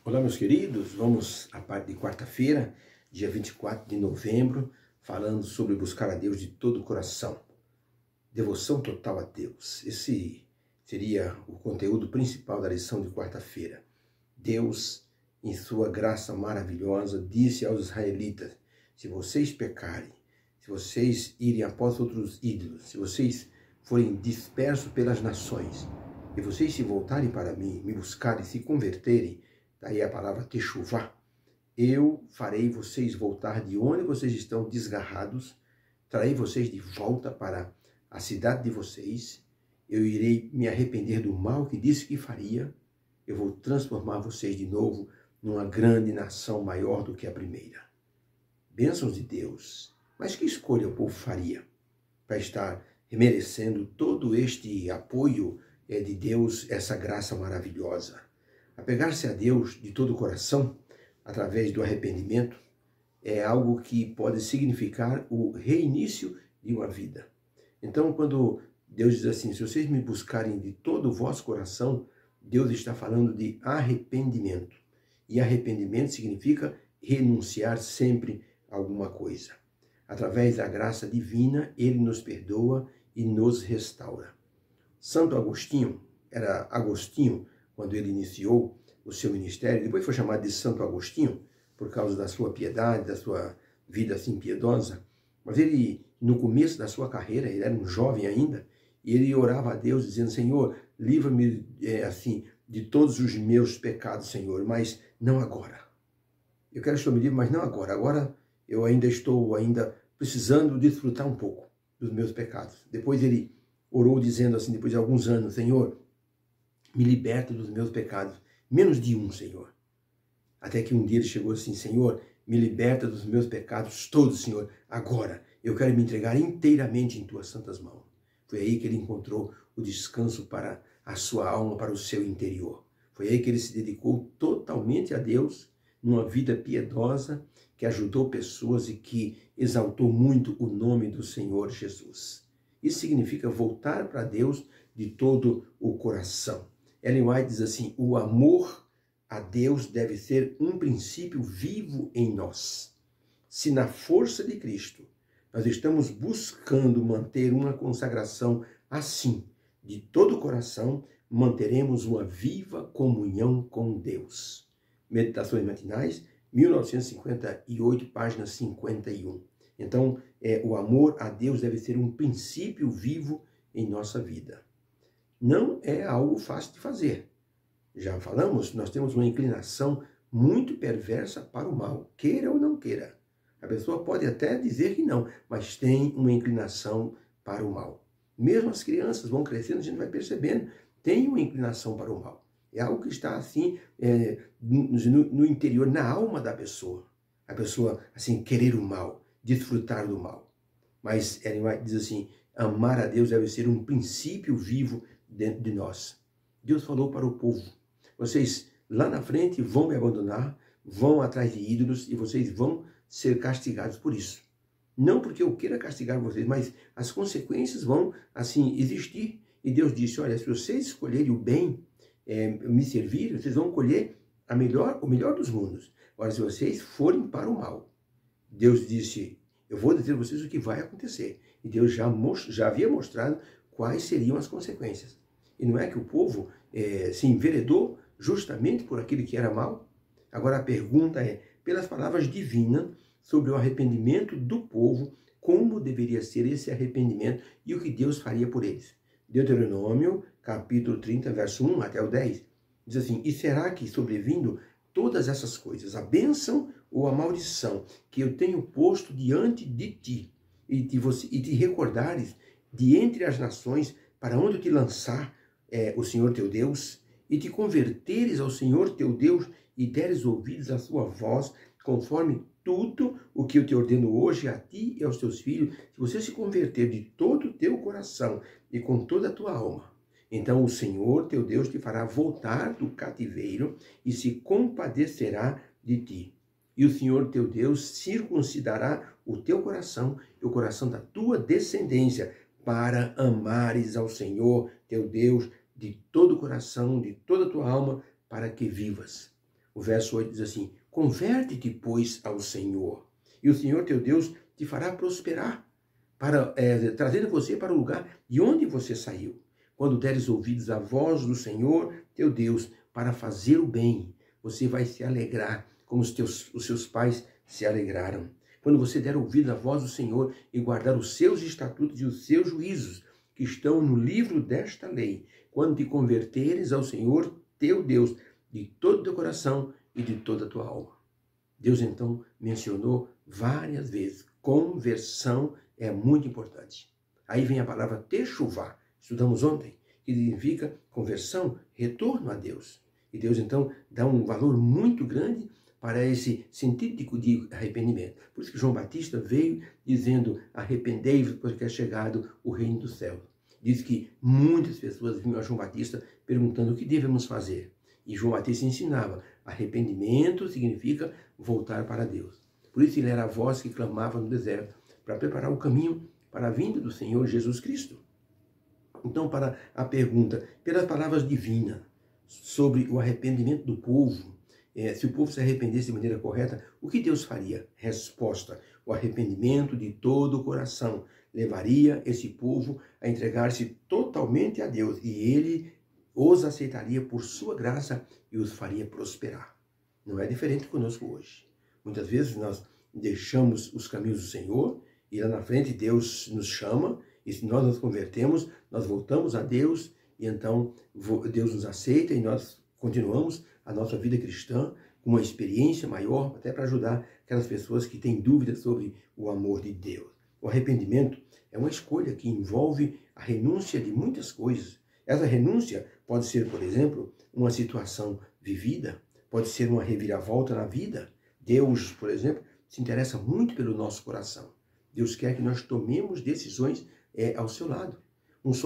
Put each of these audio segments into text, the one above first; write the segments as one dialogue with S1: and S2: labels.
S1: Olá, meus queridos, vamos à parte de quarta-feira, dia 24 de novembro, falando sobre buscar a Deus de todo o coração. Devoção total a Deus. Esse seria o conteúdo principal da lição de quarta-feira. Deus, em sua graça maravilhosa, disse aos israelitas: se vocês pecarem, se vocês irem após outros ídolos, se vocês forem dispersos pelas nações, e vocês se voltarem para mim, me buscarem, se converterem, daí a palavra techuvá, eu farei vocês voltar de onde vocês estão desgarrados, trarei vocês de volta para a cidade de vocês, eu irei me arrepender do mal que disse que faria, eu vou transformar vocês de novo numa grande nação maior do que a primeira. Bênçãos de Deus, mas que escolha o povo faria para estar merecendo todo este apoio de Deus, essa graça maravilhosa? Apegar-se a Deus de todo o coração, através do arrependimento, é algo que pode significar o reinício de uma vida. Então, quando Deus diz assim, se vocês me buscarem de todo o vosso coração, Deus está falando de arrependimento. E arrependimento significa renunciar sempre a alguma coisa. Através da graça divina, Ele nos perdoa e nos restaura. Santo Agostinho, era Agostinho, quando ele iniciou o seu ministério, depois foi chamado de Santo Agostinho, por causa da sua piedade, da sua vida assim piedosa, mas ele, no começo da sua carreira, ele era um jovem ainda, e ele orava a Deus dizendo: Senhor, livra-me assim de todos os meus pecados, Senhor, mas não agora. Eu quero que o Senhor me livre, mas não agora. Agora eu ainda estou precisando desfrutar um pouco dos meus pecados. Depois ele orou dizendo assim, depois de alguns anos: Senhor, me liberta dos meus pecados, menos de um, Senhor. Até que um dia ele chegou assim: Senhor, me liberta dos meus pecados todos, Senhor, agora. Eu quero me entregar inteiramente em tuas santas mãos. Foi aí que ele encontrou o descanso para a sua alma, para o seu interior. Foi aí que ele se dedicou totalmente a Deus, numa vida piedosa, que ajudou pessoas e que exaltou muito o nome do Senhor Jesus. Isso significa voltar para Deus de todo o coração. Ellen White diz assim: o amor a Deus deve ser um princípio vivo em nós. Se na força de Cristo nós estamos buscando manter uma consagração assim, de todo o coração, manteremos uma viva comunhão com Deus. Meditações Matinais, 1958, página 51. Então, o amor a Deus deve ser um princípio vivo em nossa vida. Não é algo fácil de fazer. Já falamos, nós temos uma inclinação muito perversa para o mal, queira ou não queira. A pessoa pode até dizer que não, mas tem uma inclinação para o mal. Mesmo as crianças vão crescendo, a gente vai percebendo, tem uma inclinação para o mal. É algo que está assim, no interior, na alma da pessoa. A pessoa, assim, querer o mal, desfrutar do mal. Mas Ellen White diz assim: amar a Deus deve ser um princípio vivo dentro de nós. Deus falou para o povo: vocês lá na frente vão me abandonar, vão atrás de ídolos e vocês vão ser castigados por isso. Não porque eu queira castigar vocês, mas as consequências vão assim existir. E Deus disse: olha, se vocês escolherem o bem, me servir, vocês vão colher o melhor dos mundos. Agora, se vocês forem para o mal, Deus disse: eu vou dizer a vocês o que vai acontecer. E Deus já havia mostrado quais seriam as consequências. E não é que o povo se enveredou justamente por aquilo que era mal? Agora a pergunta é, pelas palavras divinas sobre o arrependimento do povo, como deveria ser esse arrependimento e o que Deus faria por eles. Deuteronômio, capítulo 30, verso 1 até o 10, diz assim: e será que sobrevindo todas essas coisas, a bênção ou a maldição que eu tenho posto diante de ti, e te recordares de entre as nações para onde eu te lançar o Senhor teu Deus, e te converteres ao Senhor teu Deus, e deres ouvidos à sua voz, conforme tudo o que eu te ordeno hoje a ti e aos teus filhos, se você se converter de todo o teu coração e com toda a tua alma, então o Senhor teu Deus te fará voltar do cativeiro e se compadecerá de ti. E o Senhor teu Deus circuncidará o teu coração e o coração da tua descendência, para amares ao Senhor teu Deus de todo o coração, de toda a tua alma, para que vivas. O verso 8 diz assim: converte-te, pois, ao Senhor, e o Senhor teu Deus te fará prosperar, trazendo você para o lugar de onde você saiu. Quando deres ouvidos à voz do Senhor teu Deus para fazer o bem, você vai se alegrar, como os seus pais se alegraram. Quando você der ouvido à voz do Senhor e guardar os seus estatutos e os seus juízos, que estão no livro desta lei, quando te converteres ao Senhor teu Deus, de todo o teu coração e de toda a tua alma. Deus, então, mencionou várias vezes. Conversão é muito importante. Aí vem a palavra techuvá, estudamos ontem, que significa conversão, retorno a Deus. E Deus, então, dá um valor muito grande para esse sentido de arrependimento. Por isso que João Batista veio dizendo: arrependei-vos, porque é chegado o reino do céu. Diz que muitas pessoas vinham a João Batista perguntando o que devemos fazer. E João Batista ensinava: arrependimento significa voltar para Deus. Por isso ele era a voz que clamava no deserto, para preparar o caminho para a vinda do Senhor Jesus Cristo. Então, para a pergunta, pelas palavras divinas, sobre o arrependimento do povo, se o povo se arrependesse de maneira correta, o que Deus faria? Resposta: o arrependimento de todo o coração levaria esse povo a entregar-se totalmente a Deus, e Ele os aceitaria por sua graça e os faria prosperar. Não é diferente conosco hoje. Muitas vezes nós deixamos os caminhos do Senhor e lá na frente Deus nos chama, e se nós nos convertemos, nós voltamos a Deus e então Deus nos aceita e nós continuamos a nossa vida cristã com uma experiência maior, até para ajudar aquelas pessoas que têm dúvidas sobre o amor de Deus. O arrependimento é uma escolha que envolve a renúncia de muitas coisas. Essa renúncia pode ser, por exemplo, uma situação vivida, pode ser uma reviravolta na vida. Deus, por exemplo, se interessa muito pelo nosso coração. Deus quer que nós tomemos decisões ao seu lado.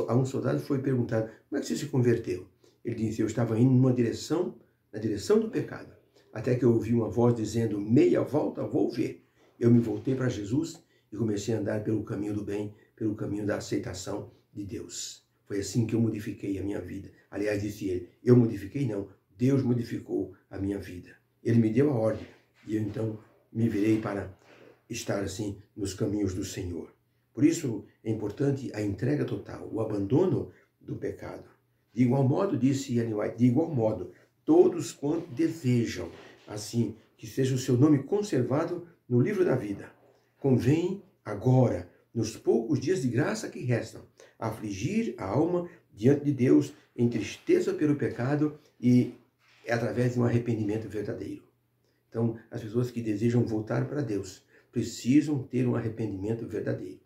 S1: A um soldado foi perguntado: como é que você se converteu? Ele disse: eu estava indo na direção do pecado, até que eu ouvi uma voz dizendo: meia volta, vou ver. Eu me voltei para Jesus e comecei a andar pelo caminho do bem, pelo caminho da aceitação de Deus. Foi assim que eu modifiquei a minha vida. Aliás, disse ele, eu modifiquei não, Deus modificou a minha vida. Ele me deu a ordem e eu então me virei para estar assim nos caminhos do Senhor. Por isso é importante a entrega total, o abandono do pecado. De igual modo, disse Ellen White, de igual modo, todos quanto desejam, assim, que seja o seu nome conservado no livro da vida, convém agora, nos poucos dias de graça que restam, afligir a alma diante de Deus em tristeza pelo pecado e através de um arrependimento verdadeiro. Então, as pessoas que desejam voltar para Deus precisam ter um arrependimento verdadeiro.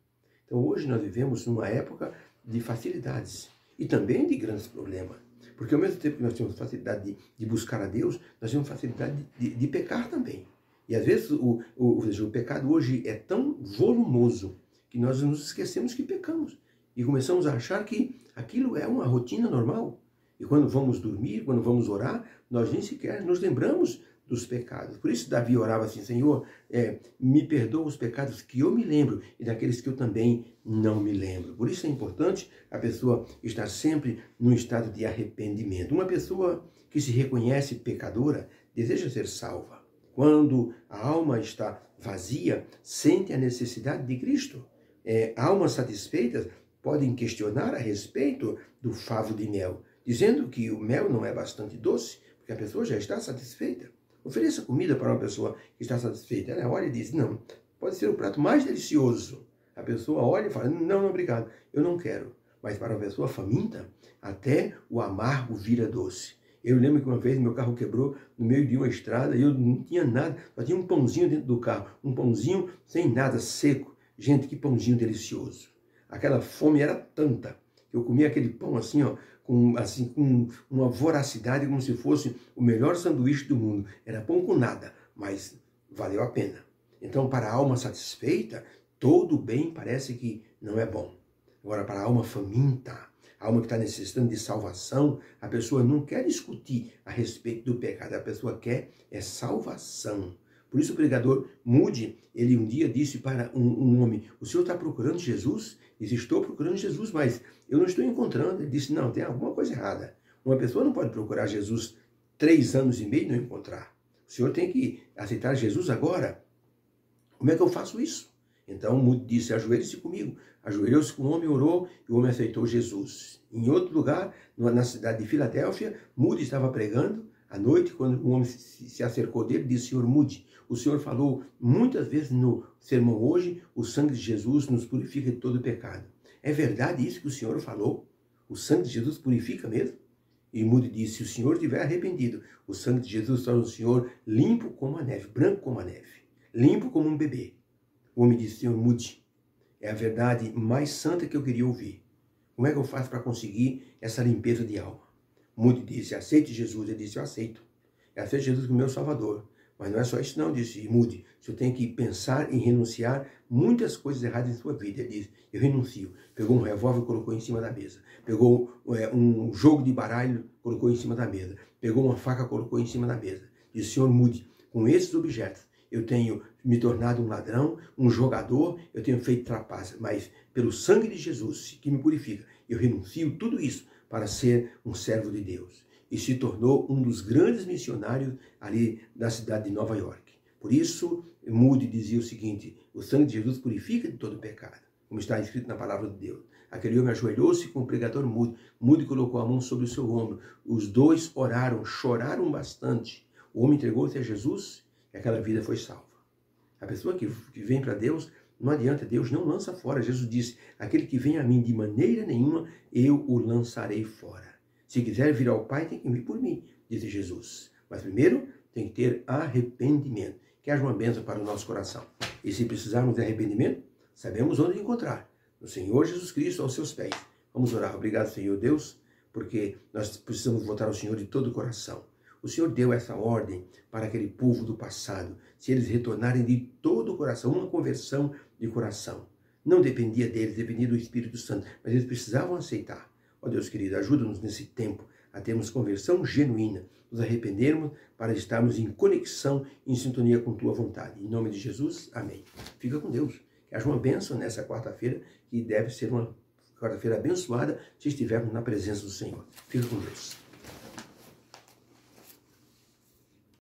S1: Então, hoje nós vivemos numa época de facilidades e também de grandes problemas. Porque ao mesmo tempo que nós temos facilidade de buscar a Deus, nós temos facilidade de pecar também. E às vezes o pecado hoje é tão volumoso que nós nos esquecemos que pecamos. E começamos a achar que aquilo é uma rotina normal. E quando vamos dormir, quando vamos orar, nós nem sequer nos lembramos dos pecados. Por isso Davi orava assim: Senhor, me perdoa os pecados que eu me lembro e daqueles que eu também não me lembro. Por isso é importante a pessoa estar sempre num estado de arrependimento. Uma pessoa que se reconhece pecadora deseja ser salva. Quando a alma está vazia, sente a necessidade de Cristo. Almas satisfeitas podem questionar a respeito do favo de mel, dizendo que o mel não é bastante doce, porque a pessoa já está satisfeita. Ofereça comida para uma pessoa que está satisfeita. Ela olha e diz: não, pode ser o prato mais delicioso. A pessoa olha e fala: não, obrigado, eu não quero. Mas para uma pessoa faminta, até o amargo vira doce. Eu lembro que uma vez meu carro quebrou no meio de uma estrada e eu não tinha nada, só tinha um pãozinho dentro do carro, um pãozinho sem nada, seco. Gente, que pãozinho delicioso. Aquela fome era tanta que eu comia aquele pão assim, ó, com uma voracidade, como se fosse o melhor sanduíche do mundo. Era pão com nada, mas valeu a pena. Então, para a alma satisfeita, todo bem parece que não é bom. Agora, para a alma faminta, a alma que está necessitando de salvação, a pessoa não quer discutir a respeito do pecado, a pessoa quer salvação. Por isso o pregador Moody, ele um dia disse para um homem: o senhor está procurando Jesus? Ele disse: estou procurando Jesus, mas eu não estou encontrando. Ele disse: não, tem alguma coisa errada. Uma pessoa não pode procurar Jesus 3 anos e meio e não encontrar. O senhor tem que aceitar Jesus agora. Como é que eu faço isso? Então Moody disse, ajoelhe-se comigo. Ajoelhou-se com o homem, orou, e o homem aceitou Jesus. Em outro lugar, na cidade de Filadélfia, Moody estava pregando à noite, quando o homem se acercou dele, disse, Senhor Moody, o senhor falou muitas vezes no sermão hoje, o sangue de Jesus nos purifica de todo pecado. É verdade isso que o senhor falou? O sangue de Jesus purifica mesmo? E Moody disse, se o senhor estiver arrependido, o sangue de Jesus torna o senhor limpo como a neve, branco como a neve, limpo como um bebê. O homem disse, Senhor Moody, é a verdade mais santa que eu queria ouvir. Como é que eu faço para conseguir essa limpeza de alma? Moody disse, aceite Jesus. Ele disse, eu aceito. Eu aceito Jesus como meu Salvador. Mas não é só isso não, disse Moody. Você tem que pensar em renunciar muitas coisas erradas em sua vida. Ele disse, eu renuncio. Pegou um revólver e colocou em cima da mesa. Pegou um jogo de baralho, colocou em cima da mesa. Pegou uma faca, colocou em cima da mesa. Disse, Senhor Moody, com esses objetos, eu tenho me tornado um ladrão, um jogador, eu tenho feito trapaça, mas pelo sangue de Jesus, que me purifica, eu renuncio tudo isso para ser um servo de Deus. E se tornou um dos grandes missionários ali da cidade de Nova York. Por isso, Moody dizia o seguinte, o sangue de Jesus purifica de todo pecado, como está escrito na palavra de Deus. Aquele homem ajoelhou-se com o pregador Moody. Moody colocou a mão sobre o seu ombro. Os dois oraram, choraram bastante. O homem entregou-se a Jesus e aquela vida foi salva. A pessoa que vem para Deus, não adianta, Deus não lança fora. Jesus disse, aquele que vem a mim de maneira nenhuma, eu o lançarei fora. Se quiser vir ao Pai, tem que vir por mim, disse Jesus. Mas primeiro, tem que ter arrependimento. Que haja uma bênção para o nosso coração. E se precisarmos de arrependimento, sabemos onde encontrar. No Senhor Jesus Cristo, aos seus pés. Vamos orar. Obrigado, Senhor Deus, porque nós precisamos voltar ao Senhor de todo o coração. O Senhor deu essa ordem para aquele povo do passado, se eles retornarem de todo o coração, uma conversão de coração. Não dependia deles, dependia do Espírito Santo, mas eles precisavam aceitar. Ó Deus querido, ajuda-nos nesse tempo a termos conversão genuína, nos arrependermos para estarmos em conexão, em sintonia com Tua vontade. Em nome de Jesus, amém. Fica com Deus. Que haja uma bênção nessa quarta-feira, que deve ser uma quarta-feira abençoada se estivermos na presença do Senhor. Fica com Deus.